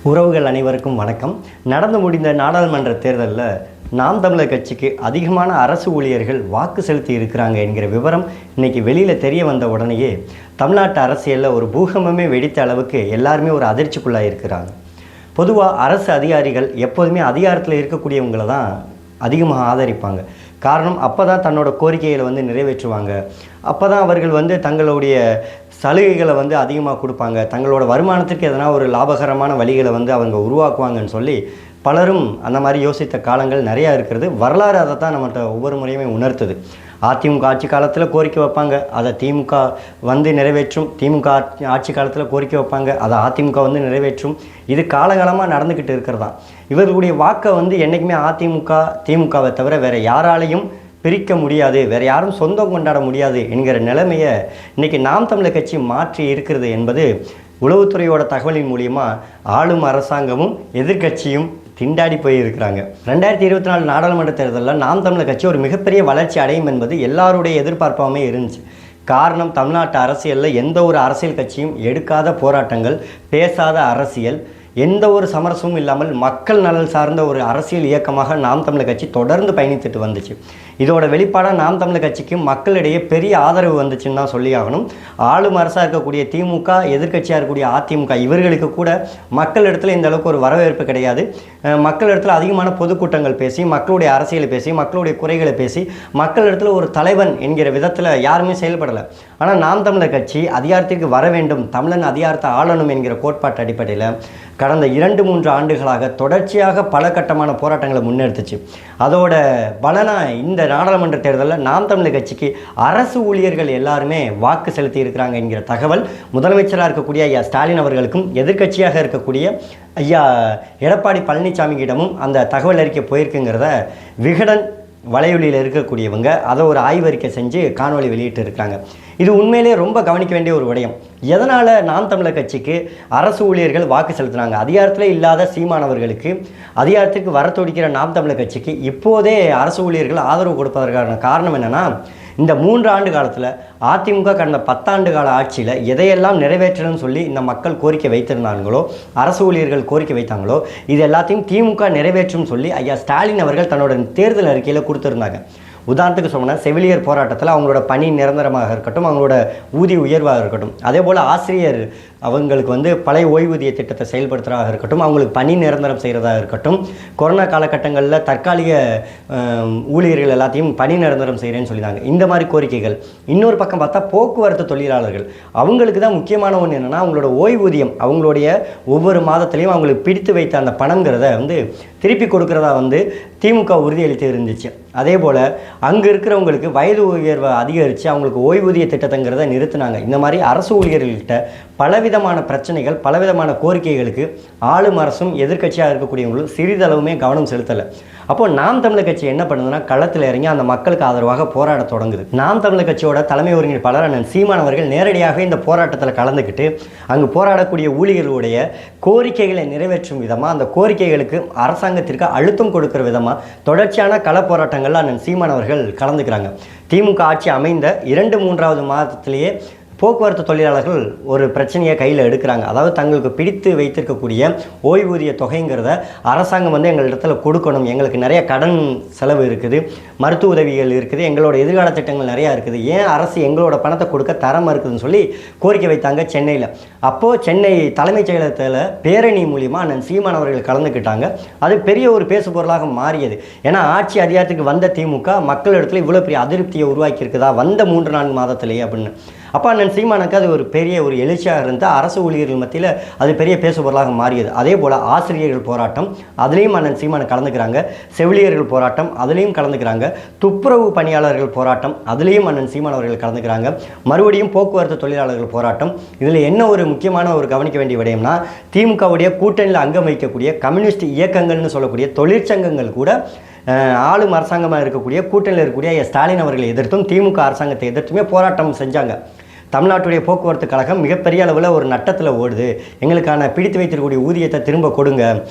உறவுகள் அனைவருக்கும் வணக்கம். நடந்து முடிந்த நாடாளுமன்ற தேர்தலில் நாம் தமிழர் கட்சிக்கு அதிகமான அரசு ஊழியர்கள் வாக்கு செலுத்தி இருக்கிறாங்க என்கிற விவரம் இன்றைக்கி வெளியில் தெரிய வந்த உடனேயே தமிழ்நாட்டு அரசியலில் ஒரு பூகம்பமே வெடித்த அளவுக்கு எல்லாருமே ஒரு அதிர்ச்சிக்குள்ளாக இருக்கிறாங்க. பொதுவாக அரசு அதிகாரிகள் எப்போதுமே அதிகாரத்தில் இருக்கக்கூடியவங்களை தான் அதிகமாக ஆதரிப்பாங்க. காரணம், அப்போ தான் தன்னோட கோரிக்கைகளை நிறைவேற்றுவாங்க. அப்போ தான் அவர்கள் தங்களுடைய சலுகைகளை அதிகமாக கொடுப்பாங்க. தங்களோட வருமானத்திற்கு எதனா ஒரு லாபகரமான வழிகளை அவங்க உருவாக்குவாங்கன்னு சொல்லி பலரும் அந்த மாதிரி யோசித்த காலங்கள் நிறையா இருக்கிறது. வரலாறு அதை தான் நம்மகிட்ட ஒவ்வொரு முறையுமே உணர்த்துது. அதிமுக ஆட்சி காலத்தில் கோரிக்கை வைப்பாங்க, அதை திமுக நிறைவேற்றும். திமுக ஆட்சி காலத்தில் கோரிக்கை வைப்பாங்க, அதை அதிமுக நிறைவேற்றும். இது காலகாலமாக நடந்துக்கிட்டு இருக்கிறதான். இவர்களுடைய வாக்கை என்றைக்குமே அதிமுக திமுகவை தவிர வேறு யாராலையும் பிரிக்க முடியாது, வேறு யாரும் சொந்தம் கொண்டாட முடியாது என்கிற நிலைமையை இன்றைக்கி நாம் தமிழர் கட்சி மாற்றி இருக்கிறது என்பது உளவுத்துறையோட தகவலின் மூலியமாக ஆளும் அரசாங்கமும் எதிர்கட்சியும் திண்டாடி போயிருக்கிறாங்க. 2024 நாடாளுமன்ற தேர்தலில் நாம் தமிழர் கட்சி ஒரு மிகப்பெரிய வளர்ச்சி அடையும் என்பது எல்லாருடைய எதிர்பார்ப்பாகவே இருந்துச்சு. காரணம், தமிழ்நாட்டு அரசியலில் எந்த ஒரு அரசியல் கட்சியும் எடுக்காத போராட்டங்கள், பேசாத அரசியல், எந்த ஒரு சமரசமும் இல்லாமல் மக்கள் நலன் சார்ந்த ஒரு அரசியல் இயக்கமாக நாம் தமிழர் கட்சி தொடர்ந்து பயணித்துட்டு வந்துச்சு. இதோட வெளிப்பாடாக நாம் தமிழர் கட்சிக்கு மக்களிடையே பெரிய ஆதரவு வந்துச்சுன்னு தான் சொல்லி ஆகணும். ஆளும் அரசாக இருக்கக்கூடிய திமுக, எதிர்க்கட்சியாக இருக்கக்கூடிய அதிமுக, இவர்களுக்கு கூட மக்களிடத்தில் இந்த அளவுக்கு ஒரு வரவேற்பு கிடையாது. மக்களிடத்தில் அதிகமான பொதுக்கூட்டங்கள் பேசி, மக்களுடைய அரசியலை பேசி, மக்களுடைய குறைகளை பேசி, மக்களிடத்தில் ஒரு தலைவன் என்கிற விதத்தில் யாருமே செயல்படலை. ஆனால் நாம் தமிழர் கட்சி அதிகாரத்திற்கு வர வேண்டும், தமிழன் அதிகாரத்தை ஆளணும் என்கிற கோட்பாட்டு அடிப்படையில் கடந்த 2-3 ஆண்டுகளாக தொடர்ச்சியாக பல கட்டமான போராட்டங்களை முன்னெடுத்துச்சு. அதோட பலனாக இந்த நாடாளுமன்ற தேர்தலில் நாம் தமிழர் கட்சிக்கு அரசு ஊழியர்கள் எல்லாருமே வாக்கு செலுத்தி இருக்கிறாங்க என்கிற தகவல் முதலமைச்சராக இருக்கக்கூடிய ஐயா ஸ்டாலின் அவர்களுக்கும் எதிர்க்கட்சியாக இருக்கக்கூடிய ஐயா எடப்பாடி பழனிசாமியிடமும் அந்த தகவல் அறிக்கை போயிருக்குங்கிறத விகடன் வலையொலியில் இருக்கக்கூடியவங்க அதை ஒரு ஆய்வறிக்கை செஞ்சு காணொலி வெளியிட்டு இருக்காங்க. இது உண்மையிலே ரொம்ப கவனிக்க வேண்டிய ஒரு விடயம். எதனால் நாம் தமிழர் கட்சிக்கு அரசு ஊழியர்கள் வாக்கு செலுத்தினாங்க? அதிகாரத்தில் இல்லாத சீமானவர்களுக்கு அதிகாரத்திற்கு வர துடிக்கிற நாம் தமிழர் கட்சிக்கு இப்போதே அரசு ஊழியர்கள் ஆதரவு கொடுப்பதற்கான காரணம் என்னென்னா, இந்த 3 ஆண்டு காலத்தில் அதிமுக கடந்த 10 ஆண்டு கால ஆட்சியில் எதையெல்லாம் நிறைவேற்றணும்னு சொல்லி இந்த மக்கள் கோரிக்கை வைத்திருந்தாங்களோ, அரசு ஊழியர்கள் கோரிக்கை வைத்தாங்களோ, இது எல்லாத்தையும் திமுக நிறைவேற்றும் சொல்லி ஐயா ஸ்டாலின் அவர்கள் தன்னோட தேர்தல் அறிக்கையில் கொடுத்துருந்தாங்க. உதாரணத்துக்கு சொன்னால், செவிலியர் போராட்டத்தில் அவங்களோட பணி நிரந்தரமாக இருக்கட்டும், அவங்களோட ஊதிய உயர்வாக இருக்கட்டும், அதே போல் ஆசிரியர் அவங்களுக்கு பழைய ஓய்வூதிய திட்டத்தை செயல்படுத்துகிறதாக இருக்கட்டும், அவங்களுக்கு பணி நிரந்தரம் செய்கிறதாக இருக்கட்டும், கொரோனா காலகட்டங்களில் தற்காலிக ஊழியர்கள் எல்லாத்தையும் பணி நிரந்தரம் செய்கிறேன்னு சொல்லியிருந்தாங்க. இந்த மாதிரி கோரிக்கைகள். இன்னொரு பக்கம் பார்த்தா போக்குவரத்து தொழிலாளர்கள், அவங்களுக்கு தான் முக்கியமான ஒன்று என்னென்னா, அவங்களோட ஓய்வூதியம், அவங்களுடைய ஒவ்வொரு மாதத்துலேயும் அவங்களுக்கு பிடித்து வைத்த அந்த பணங்கிறத திருப்பி கொடுக்குறதா திமுக உறுதியளித்து இருந்துச்சு. அதே போல் அங்கே இருக்கிறவங்களுக்கு வயது உயர்வை அதிகரித்து அவங்களுக்கு ஓய்வூதிய திட்டத்தைங்கிறத நிறுத்தினாங்க. இந்த மாதிரி அரசு ஊழியர்கள்கிட்ட பலவிதமான பிரச்சனைகள், பலவிதமான கோரிக்கைகளுக்கு ஆளும் அரசும் எதிர்க்கட்சியாக இருக்கக்கூடியவங்களும் சிறிதளவுமே கவனம் செலுத்தலை. அப்போது நாம் தமிழர் கட்சி என்ன பண்ணுதுன்னா, களத்தில் இறங்கி அந்த மக்களுக்கு ஆதரவாக போராட தொடங்குது. நாம் தமிழர் கட்சியோட தலைமை ஒருங்கிணைப்பாளர் அண்ணன் சீமான் அவர்கள் நேரடியாக இந்த போராட்டத்தில் கலந்துக்கிட்டு அங்கு போராடக்கூடிய ஊழியர்களுடைய கோரிக்கைகளை நிறைவேற்றும் விதமாக, அந்த கோரிக்கைகளுக்கு அரசாங்கத்திற்கு அழுத்தம் கொடுக்குற விதமாக தொடர்ச்சியான கள போராட்டங்களில் அண்ணன் சீமான் அவர்கள் கலந்துக்கிறாங்க. திமுக ஆட்சி அமைந்த 2-3வது மாதத்திலேயே போக்குவரத்து தொழிலாளர்கள் ஒரு பிரச்சனையை கையில் எடுக்கிறாங்க. அதாவது தங்களுக்கு பிடித்து வைத்திருக்கக்கூடிய ஓய்வூதிய தொகைங்கிறத அரசாங்கம் எங்கள் இடத்துல கொடுக்கணும், எங்களுக்கு நிறைய கடன் செலவு இருக்குது, மருத்துவ உதவிகள் இருக்குது, எங்களோட எதிர்கால திட்டங்கள் நிறையா இருக்குது, ஏன் அரசு எங்களோட பணத்தை கொடுக்க தரமாக இருக்குதுன்னு சொல்லி கோரிக்கை வைத்தாங்க சென்னையில். அப்போது சென்னை தலைமைச் செயலகத்தில் பேரணி மூலிமா அண்ணன் சீமான் அவர்கள் கலந்துக்கிட்டாங்க. அது பெரிய ஒரு பேசு பொருளாக மாறியது. ஏன்னா ஆட்சி அதிகாரத்துக்கு வந்த திமுக மக்களிடத்தில் இவ்வளோ பெரிய அதிருப்தியை உருவாக்கியிருக்குதா வந்த 3-4 மாதத்திலேயே அப்படின்னு. அப்போ அண்ணன் சீமானுக்கு அது ஒரு பெரிய ஒரு எழுச்சியாக இருந்தால் அரசு ஊழியர்கள் மத்தியில் அது பெரிய பேசுபொருளாக மாறியது. அதே போல் ஆசிரியர்கள் போராட்டம், அதுலேயும் அண்ணன் சீமான் கலந்துக்கிறாங்க. செவிலியர்கள் போராட்டம், அதுலேயும் கலந்துக்கிறாங்க. துப்புரவு பணியாளர்கள் போராட்டம், அதுலேயும் அண்ணன் சீமான் அவர்கள் கலந்துக்கிறாங்க. மறுபடியும் போக்குவரத்து தொழிலாளர்கள் போராட்டம். இதில் என்ன ஒரு முக்கியமான ஒரு கவனிக்க வேண்டிய விடயம்னா, திமுகவுடைய கூட்டணியில் அங்கம் வைக்கக்கூடிய கம்யூனிஸ்ட் இயக்கங்கள்னு சொல்லக்கூடிய தொழிற்சங்கங்கள் கூட ஆளும் அரசாங்கமாக இருக்கக்கூடிய கூட்டணியில் இருக்கக்கூடிய ஸ்டாலின் அவர்களை எதிர்த்தும் திமுக அரசாங்கத்தை எதிர்த்துமே போராட்டம் செஞ்சாங்க. தமிழ்நாட்டுடைய போக்குவரத்து கழகம் மிகப்பெரிய அளவில் ஒரு நட்டத்தில் ஓடுது, எங்களுக்கான பிடித்து வைத்திருக்கக்கூடிய ஊதியத்தை திரும்ப கொடுங்க,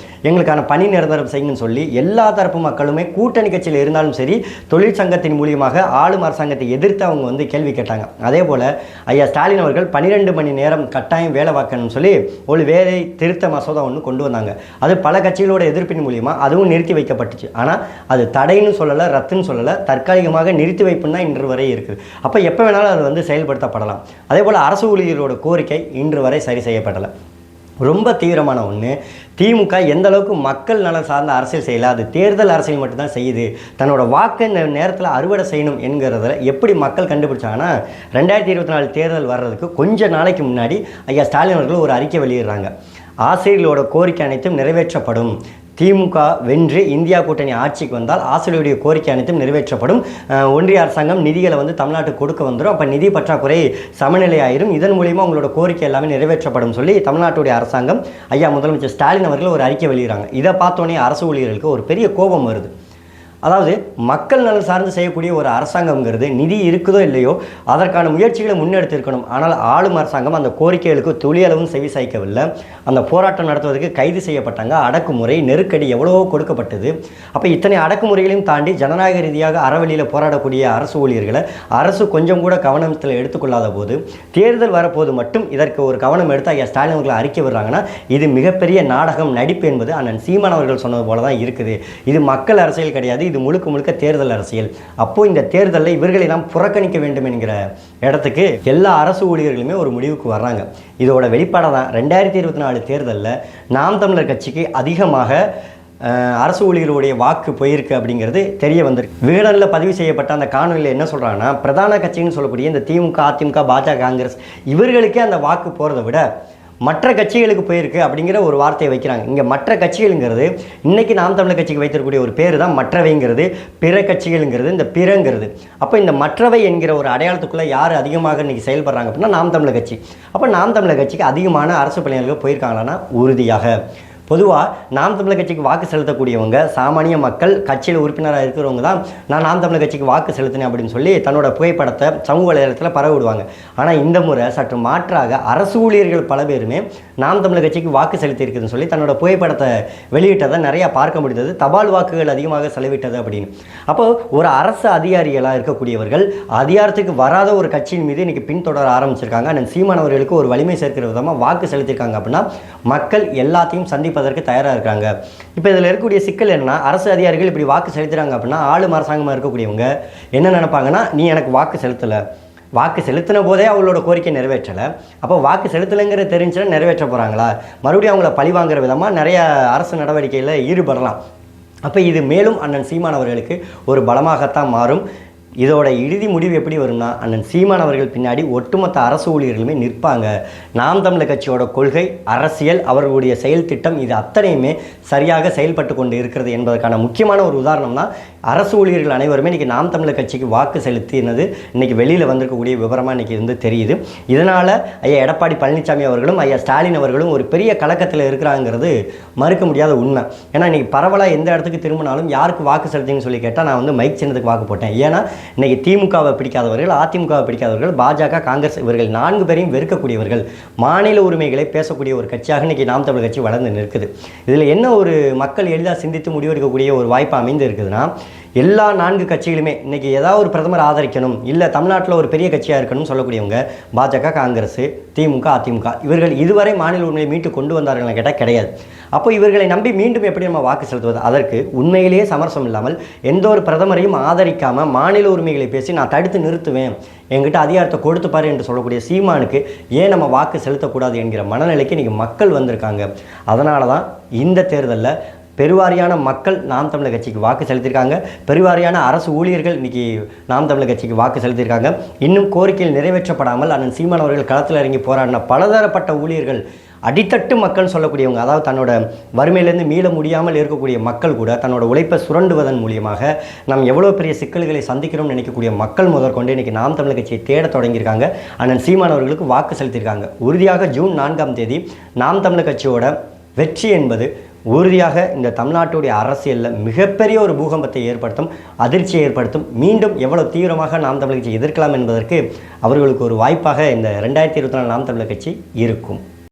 எங்களுக்கான பணி நிரந்தரம் செய்யுங்கன்னு சொல்லி எல்லா தரப்பு மக்களுமே கூட்டணி கட்சியில் இருந்தாலும் சரி தொழிற்சங்கத்தின் மூலியமாக ஆளும் அரசாங்கத்தை எதிர்த்து அவங்க வந்து கேள்வி கேட்டாங்க. அதே போல் ஐயா ஸ்டாலின் அவர்கள் 12 மணி நேரம் கட்டாயம் வேலை பார்க்கணும்னு சொல்லி ஒரு வேலை திருத்த மசோதா ஒன்று கொண்டு வந்தாங்க. அது பல கட்சிகளோட எதிர்ப்பின் மூலியமாக அதுவும் நிறுத்தி வைக்கப்பட்டுச்சு. ஆனால் அது தடைன்னு சொல்லலை, ரத்துன்னு சொல்லலை, தற்காலிகமாக நிறுத்தி வைப்புன்னு தான் இன்று வரை இருக்குது. அப்போ எப்போ வேணாலும் அது வந்து செயல்படுத்தப்படலாம். அதே போல் அரசு ஊழியர்களோட கோரிக்கை இன்று வரை சரி செய்யப்படலை. ரொம்ப தீவிரமான ஒன்று, திமுக எந்த அளவுக்கு மக்கள் நலன் சார்ந்த அரசியல் செய்யலை, அது தேர்தல் அரசியல் மட்டும்தான் செய்யுது, தன்னோட வாக்கு இந்த நேரத்தில் அறுவடை செய்யணும் என்கிறத எப்படி மக்கள் கண்டுபிடிச்சாங்கன்னா 2024 தேர்தல் வர்றதுக்கு கொஞ்ச நாளைக்கு முன்னாடி ஐயா ஸ்டாலின் அவர்கள் ஒரு அறிக்கை வெளியிடுறாங்க. ஆசிரியர்களோட கோரிக்கை அனைத்தும் நிறைவேற்றப்படும், திமுக வென்று இந்தியா கூட்டணி ஆட்சிக்கு வந்தால் ஆசிரியருடைய கோரிக்கை அனைத்தும் நிறைவேற்றப்படும், ஒன்றிய அரசாங்கம் நிதிகளை வந்து தமிழ்நாட்டுக்கு கொடுக்க வந்துடும், அப்போ நிதி பற்றாக்குறை சமநிலை ஆயிரும், இதன் மூலிமா உங்களோட கோரிக்கை எல்லாமே நிறைவேற்றப்படும் சொல்லி தமிழ்நாட்டுடைய அரசாங்கம் ஐயா முதலமைச்சர் ஸ்டாலின் அவர்கள் ஒரு அறிக்கை வெளியிடறாங்க. இதை பார்த்தோன்னே அரசு ஊழியர்களுக்கு ஒரு பெரிய கோபம் வருது. அதாவது மக்கள் நலன் சார்ந்து செய்யக்கூடிய ஒரு அரசாங்கம்ங்கிறது நிதி இருக்குதோ இல்லையோ அதற்கான முயற்சிகளை முன்னெடுத்திருக்கணும். ஆனால் ஆளும் அரசாங்கம் அந்த கோரிக்கைகளுக்கு துளியளவும் செவி சாய்க்கவில்லை. அந்த போராட்டம் நடத்துவதற்கு கைது செய்யப்பட்டாங்க, அடக்குமுறை நெருக்கடி எவ்வளவோ கொடுக்கப்பட்டது. அப்போ இத்தனை அடக்குமுறைகளையும் தாண்டி ஜனநாயக ரீதியாக அறவழியில் போராடக்கூடிய அரசு ஊழியர்களை அரசு கொஞ்சம் கூட கவனத்தில் எடுத்துக்கொள்ளாத போது தேர்தல் வரப்போது மட்டும் இதற்கு ஒரு கவனம் எடுத்து ஐயா ஸ்டாலின் அவர்கள் அறிக்கை விடுறாங்கன்னா இது மிகப்பெரிய நாடகம், நடிப்பு என்பது அண்ணன் சீமான் அவர்கள் சொன்னது போல தான் இருக்குது. இது மக்கள் அரசியல் கிடையாது, இது முழுக்க முழுக்க தேர்தல் அரசியல். அப்போ இந்த தேர்தலில் இவர்களை நாம் புறக்கணிக்க வேண்டும் என்கிற இடத்துக்கு எல்லா அரசு ஊழியர்களுமே ஒரு முடிவுக்கு வர்றாங்க. இதோட வெளிப்பாடாக தான் 2024 தேர்தலில் நாம் தமிழர் கட்சிக்கு அதிகமாக அரசு ஊழியர்களுடைய வாக்கு போயிருக்கு அப்படிங்கிறது தெரிய வந்திருக்கு. விகடனில் பதிவு செய்யப்பட்ட அந்த காணொலியில் என்ன சொல்கிறாங்கன்னா, பிரதான கட்சின்னு சொல்லக்கூடிய இந்த திமுக, அதிமுக, பாஜக, காங்கிரஸ் இவர்களுக்கே அந்த வாக்கு போகிறத விட மற்ற கட்சிகளுக்கு போயிருக்கு அப்படிங்கிற ஒரு வார்த்தையை வைக்கிறாங்க. இங்கே மற்ற கட்சிகள்ங்கிறது இன்றைக்கி நாம் தமிழர் கட்சிக்கு வைத்திருக்கக்கூடிய ஒரு பேர் தான் மற்றவைங்கிறது, பிற கட்சிகள்ங்கிறது இந்த பிறங்கிறது. அப்போ இந்த மற்றவை என்கிற ஒரு அடையாளத்துக்குள்ளே யார் அதிகமாக இன்றைக்கி செயல்படுறாங்க அப்படின்னா நாம் தமிழர் கட்சி. அப்போ நாம் தமிழர் கட்சிக்கு அதிகமான அரசு பணியாளர்கள் போயிருக்காங்களான்னா உறுதியாக. பொதுவாக நாம் தமிழர் கட்சிக்கு வாக்கு செலுத்தக்கூடியவங்க சாமானிய மக்கள், கட்சியில் உறுப்பினராக இருக்கிறவங்க தான் நான் நாம் தமிழர் கட்சிக்கு வாக்கு செலுத்தினேன் அப்படின்னு சொல்லி தன்னோட புகைப்படத்தை சமூக வலைதளத்தில் பரவ விடுவாங்க. ஆனால் இந்த முறை சற்று மாற்றாக அரசு ஊழியர்கள் பல பேருமே நாம் தமிழர் கட்சிக்கு வாக்கு செலுத்தியிருக்குதுன்னு சொல்லி தன்னோட புகைப்படத்தை வெளியிட்டதை நிறையா பார்க்க முடிந்தது. தபால் வாக்குகள் அதிகமாக செலவிட்டது அப்படின்னு. அப்போது ஒரு அரசு அதிகாரிகளாக இருக்கக்கூடியவர்கள் அதிகாரத்துக்கு வராத ஒரு கட்சியின் மீது இன்றைக்கி பின்தொடர ஆரம்பிச்சிருக்காங்க. அண்ணன் சீமான் அவர்களுக்கு ஒரு வலிமை சேர்க்கிற விதமாக வாக்கு செலுத்தியிருக்காங்க அப்படின்னா மக்கள் எல்லாத்தையும் சந்திப்பதற்கு தயாராக இருக்காங்க. இப்போ இதில் இருக்கக்கூடிய சிக்கல் என்னன்னா, அரசு அதிகாரிகள் இப்படி வாக்கு செலுத்துகிறாங்க அப்படின்னா ஆளும் அரசாங்கமாக இருக்கக்கூடியவங்க என்ன நினைப்பாங்கன்னா, நீ எனக்கு வாக்கு செலுத்தலை, வாக்கு செலுத்தின போதே அவங்களோட கோரிக்கை நிறைவேற்றலை, அப்போ வாக்கு செலுத்தலைங்கிற தெரிஞ்சுன்னா நிறைவேற்ற போகிறாங்களா, மறுபடியும் அவங்கள பழி வாங்குற விதமாக நிறைய அரசு நடவடிக்கையில் ஈடுபடலாம். அப்போ இது மேலும் அண்ணன் சீமான் அவர்களுக்கு ஒரு பலமாகத்தான் மாறும். இதோட இறுதி முடிவு எப்படி வரும்னா, அண்ணன் சீமான் அவர்கள் பின்னாடி ஒட்டுமொத்த அரசு ஊழியர்களுமே நிற்பாங்க. நாம் தமிழர் கட்சியோட கொள்கை, அரசியல், அவர்களுடைய செயல் திட்டம் இது அத்தனையுமே சரியாக செயல்பட்டு கொண்டு இருக்கிறது என்பதற்கான முக்கியமான ஒரு உதாரணம் தான் அரசு ஊழியர்கள் அனைவருமே இன்றைக்கி நாம் தமிழர் கட்சிக்கு வாக்கு செலுத்தினது இன்றைக்கி வெளியில் வந்திருக்கக்கூடிய விவரமாக இன்றைக்கி இருந்து தெரியுது. இதனால் ஐயா எடப்பாடி பழனிசாமி அவர்களும் ஐயா ஸ்டாலின் அவர்களும் ஒரு பெரிய கலக்கத்தில் இருக்கிறாங்கிறது மறுக்க முடியாத உண்மை. ஏன்னா இன்றைக்கி பரவலாக எந்த இடத்துக்கு திரும்பினாலும் யாருக்கு வாக்கு செலுத்திங்கன்னு சொல்லி கேட்டால் நான் வந்து மைக் சின்னத்துக்கு வாக்கு போட்டேன். ஏன்னா இன்றைக்கி திமுகவை பிடிக்காதவர்கள், அதிமுகவை பிடிக்காதவர்கள், பாஜக, காங்கிரஸ் இவர்கள் 4 பேரையும் வெறுக்கக்கூடியவர்கள், மாநில உரிமைகளை பேசக்கூடிய ஒரு கட்சியாக இன்றைக்கி நாம் தமிழர் கட்சி வளர்ந்து நிற்குது. இதில் என்ன ஒரு மக்கள் எளிதாக சிந்தித்து முடிவெடுக்கக்கூடிய ஒரு வாய்ப்பு அமைந்து இருக்குதுன்னா, எல்லா 4 கட்சிகளுமே இன்றைக்கி ஏதாவது ஒரு பிரதமர் ஆதரிக்கணும், இல்லை தமிழ்நாட்டில் ஒரு பெரிய கட்சியாக இருக்கணும்னு சொல்லக்கூடியவங்க பாஜக, காங்கிரஸ், திமுக, அதிமுக இவர்கள் இதுவரை மாநில உரிமையை மீட்டு கொண்டு வந்தார்கள் கேட்டால் கிடையாது. அப்போ இவர்களை நம்பி மீண்டும் எப்படி நம்ம வாக்கு செலுத்துவது? அதற்கு உண்மையிலேயே சமரசம் இல்லாமல் எந்த ஒரு பிரதமரையும் ஆதரிக்காமல் மாநில உரிமைகளை பேசி நான் தடுத்து நிறுத்துவேன், என்கிட்ட அதிகாரத்தை கொடுத்துப்பாரு என்று சொல்லக்கூடிய சீமானுக்கு ஏன் நம்ம வாக்கு செலுத்தக்கூடாது என்கிற மனநிலைக்கு இன்றைக்கி மக்கள் வந்திருக்காங்க. அதனால தான் இந்த தேர்தலில் பெருவாரியான மக்கள் நாம் தமிழர் கட்சிக்கு வாக்கு செலுத்தியிருக்காங்க. பெருவாரியான அரசு ஊழியர்கள் இன்றைக்கி நாம் தமிழர் கட்சிக்கு வாக்கு செலுத்தியிருக்காங்க. இன்னும் கோரிக்கைகள் நிறைவேற்றப்படாமல் அண்ணன் சீமான் அவர்கள் களத்தில் இறங்கி போராடின பலதரப்பட்ட ஊழியர்கள், அடித்தட்டு மக்கள் சொல்லக்கூடியவங்க, அதாவது தன்னோட வறுமையிலேருந்து மீள முடியாமல் இருக்கக்கூடிய மக்கள் கூட தன்னோட உழைப்பை சுரண்டுவதன் மூலியமாக நாம் எவ்வளோ பெரிய சிக்கல்களை சந்திக்கிறோம்னு நினைக்கக்கூடிய மக்கள் முதற்கொண்டு இன்றைக்கி நாம் தமிழர் கட்சியை தேட தொடங்கியிருக்காங்க. அண்ணன் சீமான் அவர்களுக்கு வாக்கு செலுத்தியிருக்காங்க. உறுதியாக ஜூன் 4ஆம் தேதி நாம் தமிழர் கட்சியோட வெற்றி என்பது உறுதியாக இந்த தமிழ்நாட்டுடைய அரசியலில் மிகப்பெரிய ஒரு பூகம்பத்தை ஏற்படுத்தும், அதிர்ச்சியை ஏற்படுத்தும். மீண்டும் எவ்வளவு தீவிரமாக நாம் தமிழர் கட்சி எதிர்க்கலாம் என்பதற்கு அவர்களுக்கு ஒரு வாய்ப்பாக இந்த 2024 நாம் தமிழர் கட்சி இருக்கும்.